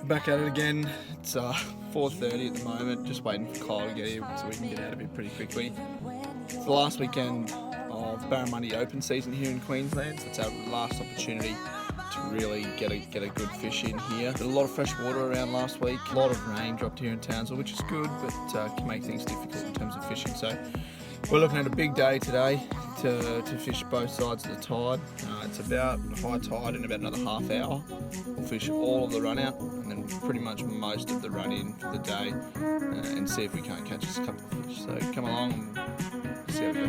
Back at it again. It's 4:30 at the moment, just waiting for Kyle to get here so we can get out of here pretty quickly. It's the last weekend of Barramundi Open season here in Queensland, so it's our last opportunity to really get a good fish in here. There's a lot of fresh water around last week, a lot of rain dropped here in Townsville, which is good, but can make things difficult in terms of fishing. So we're looking at a big day today to fish both sides of the tide. It's about high tide in about another half hour. We'll fish all of the run out and then pretty much most of the run in for the day and see if we can't catch us a couple of fish. So come along and see how we go.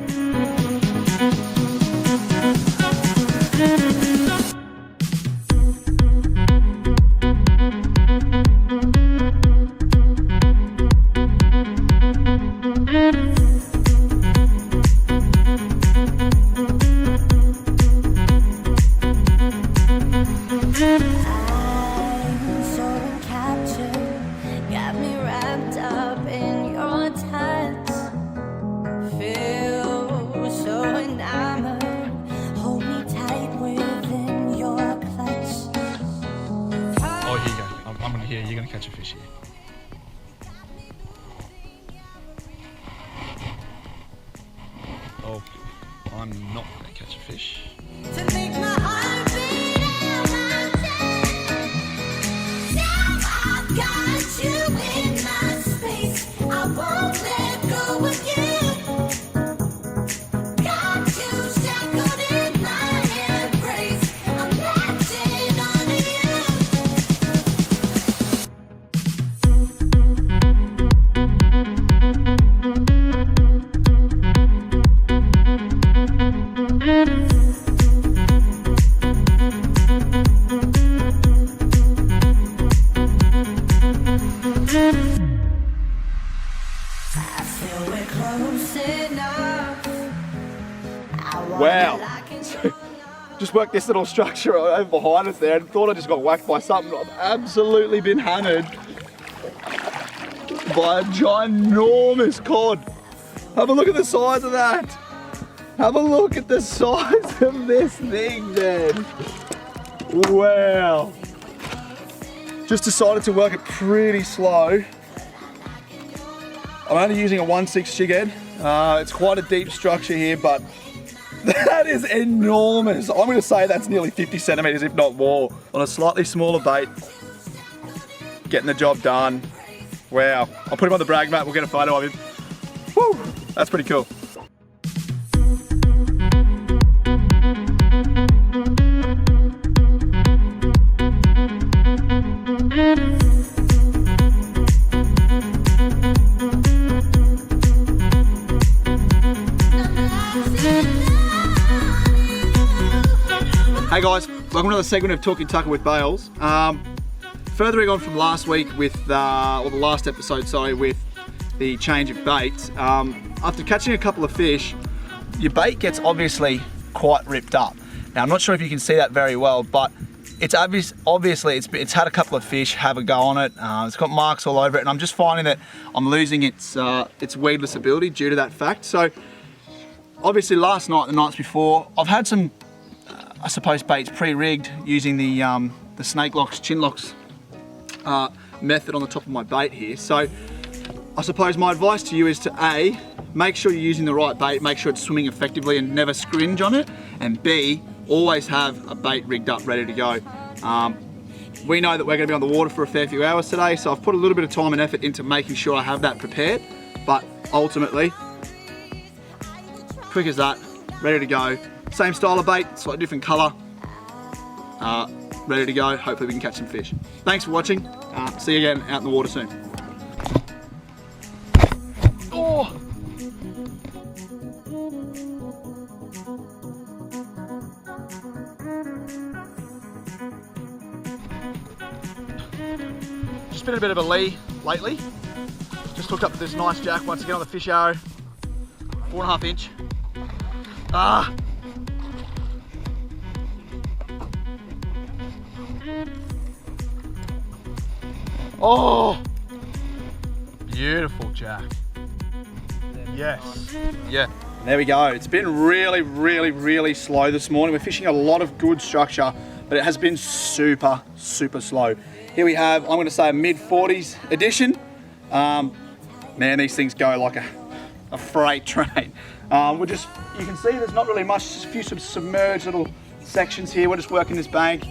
Here, you're going to catch a fish here. Oh, I'm not going to catch a fish. To make my heart beat out my chest. Now I've got you in my space. I won't let go of you. Got you shackled in my embrace. I'm latching onto you. Wow, so just worked this little structure over behind us there and thought I just got whacked by something. I've absolutely been hammered by a ginormous cod. Have a look at the size of that. Have a look at the size of this thing, man. Wow. Just decided to work it pretty slow. I'm only using a 1/6 jig head. It's quite a deep structure here, but that is enormous. I'm going to say that's nearly 50 centimeters, if not more, on a slightly smaller bait. Getting the job done. Wow. I'll put him on the brag mat. We'll get a photo of him. Woo! That's pretty cool. Hey guys, welcome to another segment of Talking Tucker with Bales. Furthering on from last week with, or the last episode, sorry, with the change of bait. After catching a couple of fish, your bait gets obviously quite ripped up. Now I'm not sure if you can see that very well, but it's obviously it's had a couple of fish have a go on it. It's got marks all over it, and I'm just finding that I'm losing its weedless ability due to that fact. So obviously last night, the nights before, I've had some I suppose baits pre-rigged using the snake locks, chin locks method on the top of my bait here. So I suppose my advice to you is to A, make sure you're using the right bait, make sure it's swimming effectively and never scringe on it, and B, always have a bait rigged up ready to go. We know that we're going to be on the water for a fair few hours today, so I've put a little bit of time and effort into making sure I have that prepared, but ultimately, quick as that, ready to go. Same style of bait, slightly different colour, ready to go. Hopefully we can catch some fish. Thanks for watching. See you again out in the water soon. Oh! Just been a bit of a lee lately. Just hooked up with this nice jack once again on the fish arrow. 4.5 inch. Ah! Oh! Beautiful jack. Yes. Yeah. There we go. It's been really slow this morning. We're fishing a lot of good structure, but it has been super slow. Here we have, I'm going to say a mid-40s edition. Man, these things go like a freight train. You can see there's not really much, just a few submerged little sections here. We're just working this bank.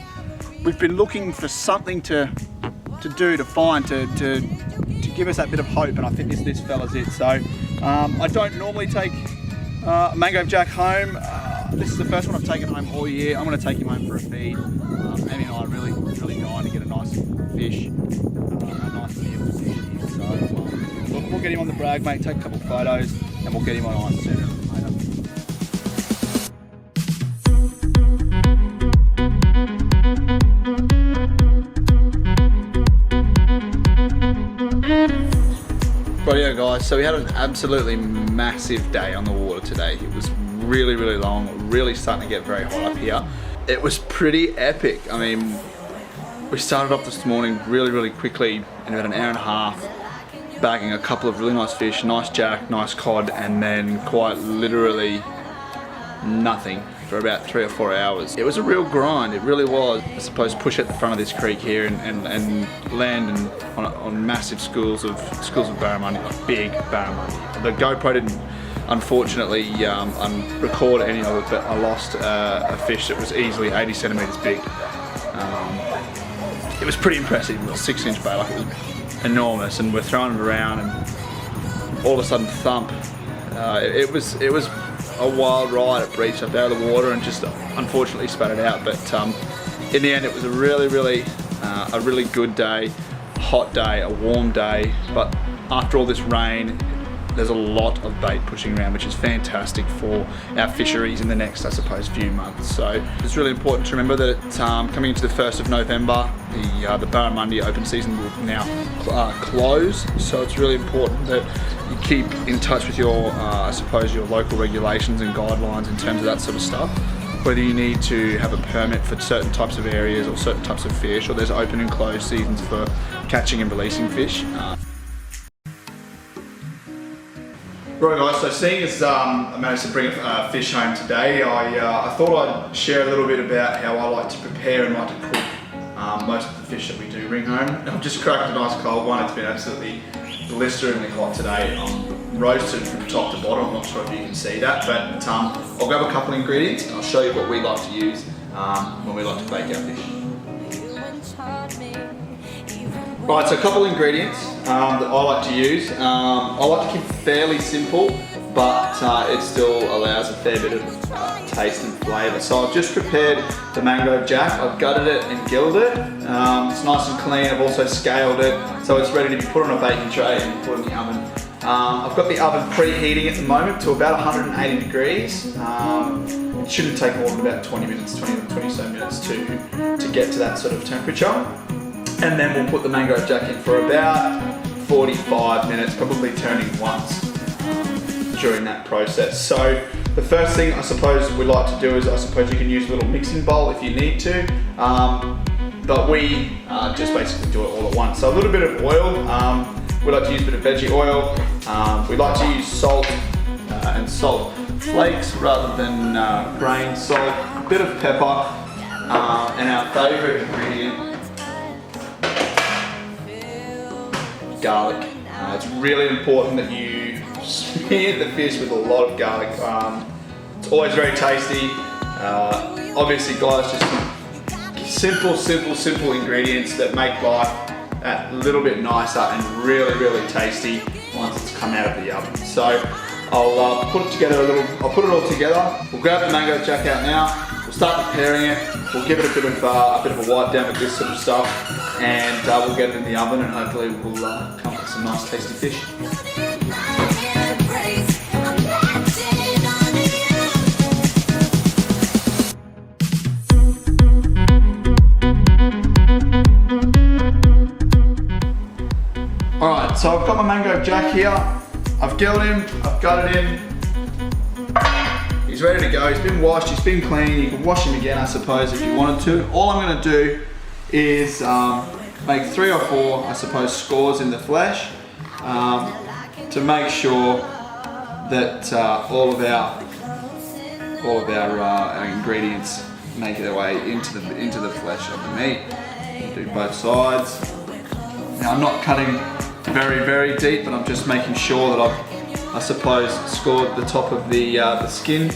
We've been looking for something to find to give us that bit of hope, and I think this fella's it. So I don't normally take a mangrove jack home. This is the first one I've taken home all year. I'm going to take him home for a feed. Amy and I are really dying to get a nice fish, a nice meal fish here. So we'll get him on the brag, mate, take a couple of photos, and we'll get him on ice sooner than later. Rightio guys, so we had an absolutely massive day on the water today. It was really long, really starting to get very hot up here. It was pretty epic. I mean, we started off this morning really quickly in about an hour and a half, bagging a couple of really nice fish, nice jack, nice cod, and then quite literally nothing for about 3 or 4 hours. It was a real grind, it really was. I suppose push at the front of this creek here and land on massive schools of barramundi, like big barramundi. The GoPro didn't unfortunately record any of it, but I lost a fish that was easily 80 centimeters big. It was pretty impressive. It was a 6-inch bait, like it was enormous, and we're throwing it around and all of a sudden thump. It was a wild ride. It breached up out of the water and just unfortunately spat it out, but in the end it was a really good day, hot day, a warm day, but after all this rain there's a lot of bait pushing around, which is fantastic for our fisheries in the next, I suppose, few months. So it's really important to remember that coming into the 1st of November, the barramundi open season will now close. So it's really important that you keep in touch with your, I suppose, your local regulations and guidelines in terms of that sort of stuff. Whether you need to have a permit for certain types of areas or certain types of fish, or there's open and closed seasons for catching and releasing fish. Right guys, so seeing as I managed to bring a fish home today, I thought I'd share a little bit about how I like to prepare and like to cook most of the fish that we do bring home. I've just cracked a nice cold one. It's been absolutely blisteringly hot today. I'm roasted from top to bottom. I'm not sure if you can see that, but I'll grab a couple of ingredients and I'll show you what we like to use when we like to bake our fish. Right, so a couple of ingredients that I like to use. I like to keep it fairly simple, but it still allows a fair bit of taste and flavour. So I've just prepared the mangrove jack. I've gutted it and gilled it. It's nice and clean. I've also scaled it, so it's ready to be put on a baking tray and put in the oven. I've got the oven preheating at the moment to about 180 degrees. It shouldn't take more than about 20 so minutes to get to that sort of temperature. And then we'll put the mangrove jack in for about 45 minutes, probably turning once during that process. So the first thing I suppose we like to do is, I suppose you can use a little mixing bowl if you need to, but we just basically do it all at once. So a little bit of oil, we like to use a bit of veggie oil, we like to use salt and salt flakes rather than grain salt, a bit of pepper, and our favourite ingredient, garlic. It's really important that you smear the fish with a lot of garlic. It's always very tasty. Obviously guys, just simple ingredients that make life a little bit nicer and really tasty once it's come out of the oven. So I'll put it all together. We'll grab the mangrove jack out now. We'll start preparing it. We'll give it a bit of a wipe down with this sort of stuff, and we'll get it in the oven, and hopefully we'll come up with some nice tasty fish. Alright, so I've got my mangrove jack here. I've gilled him, I've gutted him. He's ready to go. He's been washed, he's been clean. You can wash him again, I suppose, if you wanted to. All I'm going to do is make 3 or 4, I suppose, scores in the flesh to make sure that all of our ingredients make their way into the flesh of the meat. Do both sides. Now I'm not cutting very, very deep, but I'm just making sure that I've, I suppose, scored the top of the skin.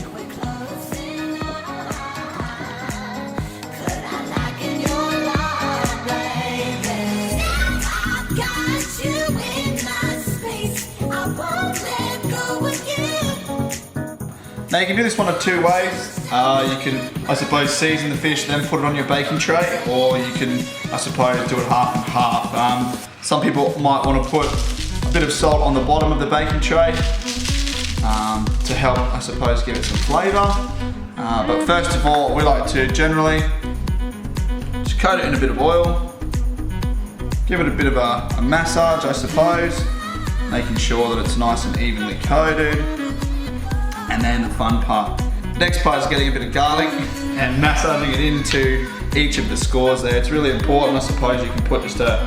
Now you can do this one of two ways. You can, I suppose, season the fish, then put it on your baking tray, or you can, I suppose, do it half and half. Some people might want to put a bit of salt on the bottom of the baking tray to help, I suppose, give it some flavour. But first of all, we like to generally just coat it in a bit of oil, give it a bit of a massage, I suppose, making sure that it's nice and evenly coated. And then the fun part. Next part is getting a bit of garlic and massaging it into each of the scores there. It's really important. I suppose you can put just a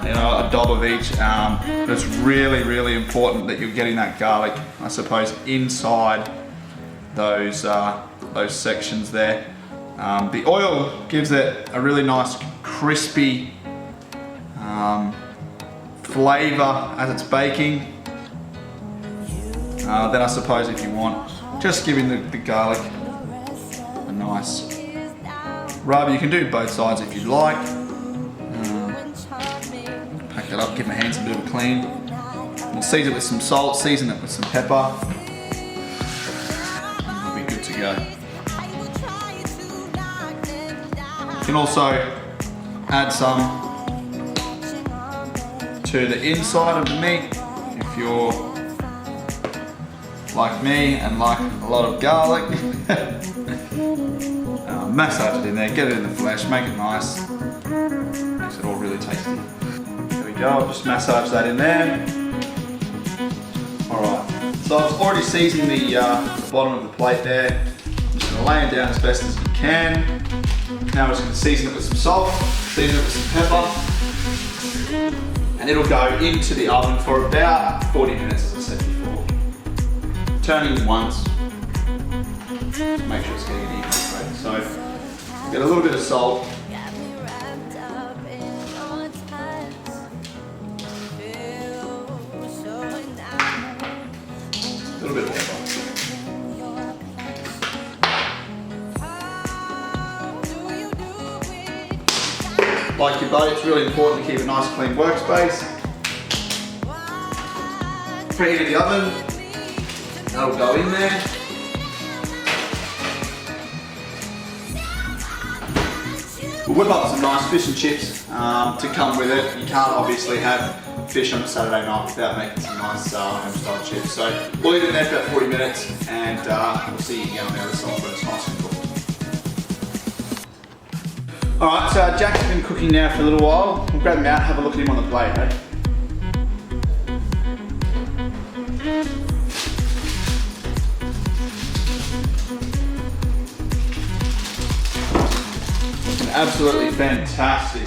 dab of each, but it's really, really important that you're getting that garlic, I suppose, inside those sections there. The oil gives it a really nice crispy flavor as it's baking. Then I suppose if you want, just giving the garlic a nice rub. You can do both sides if you like. Pack it up, give my hands a bit of a clean. And season it with some salt, season it with some pepper. You'll be good to go. You can also add some to the inside of the meat if you're like me and like a lot of garlic. Massage it in there, get it in the flesh, make it nice. Makes it all really tasty. There we go, I'll just massage that in there. Alright, so I've already seasoned the bottom of the plate there. I'm just going to lay it down as best as you can. Now I'm just going to season it with some salt, season it with some pepper, and it'll go into the oven for about 40 minutes, as I said before. Turning once to make sure it's getting an even coat. So get a little bit of salt. A little bit of pepper. Like your boat, it's really important to keep a nice clean workspace. Preheat the oven. That'll go in there. We'll whip up some nice fish and chips to come with it. You can't obviously have fish on a Saturday night without making some nice home style chips. So we'll leave it in there for about 40 minutes and we'll see you again on the other side when it's nice and cooked. Alright, so Jack's been cooking now for a little while. We'll grab him out, have a look at him on the plate, eh? Absolutely fantastic.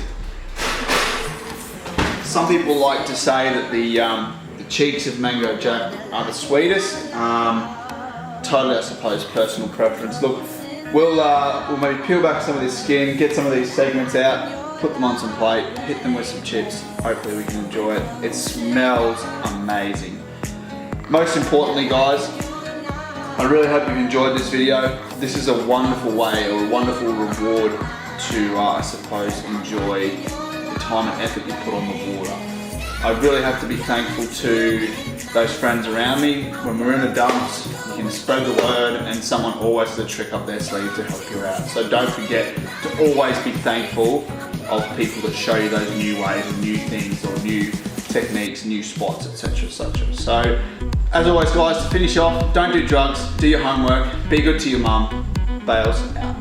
Some people like to say that the cheeks of Mango Jack are the sweetest. Totally, I suppose, personal preference. Look, we'll maybe peel back some of this skin, get some of these segments out, put them on some plate, hit them with some chips. Hopefully we can enjoy it. It smells amazing. Most importantly, guys, I really hope you've enjoyed this video. This is a wonderful way, or a wonderful reward to, I suppose, enjoy the time and effort you put on the water. I really have to be thankful to those friends around me. When we're in the dumps, you can spread the word and someone always has a trick up their sleeve to help you out. So don't forget to always be thankful of people that show you those new ways and new things or new techniques, new spots, etc, etc. So, as always guys, to finish off, don't do drugs, do your homework, be good to your mum. Bales out.